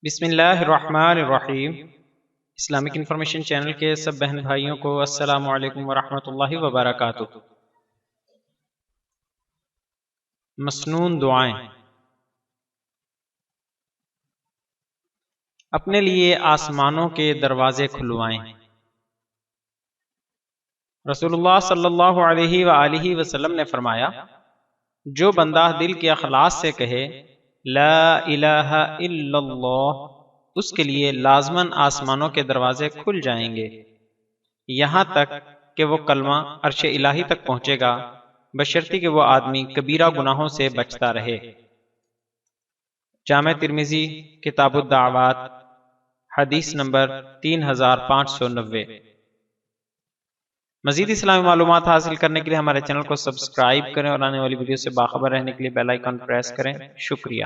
بسم اللہ الرحمن الرحیم۔ اسلامک انفارمیشن چینل کے سب بہن بھائیوں کو السلام علیکم ورحمۃ اللہ وبرکاتہ۔ مسنون دعائیں۔ اپنے لیے آسمانوں کے دروازے کھلوائیں۔ رسول اللہ صلی اللہ علیہ وآلہ وسلم نے فرمایا، جو بندہ دل کے اخلاص سے کہے لا الہ الا اللہ، اس کے لیے لازماً آسمانوں کے دروازے کھل جائیں گے، یہاں تک کہ وہ کلمہ عرش الہی تک پہنچے گا، بشرطی کہ وہ آدمی کبیرہ گناہوں سے بچتا رہے۔ جامع ترمذی کتاب الدعوات حدیث نمبر 3590۔ مزید اسلامی معلومات حاصل کرنے کے لیے ہمارے چینل کو سبسکرائب کریں اور آنے والی ویڈیو سے باخبر رہنے کے لیے بیل آئیکن پریس کریں۔ شکریہ۔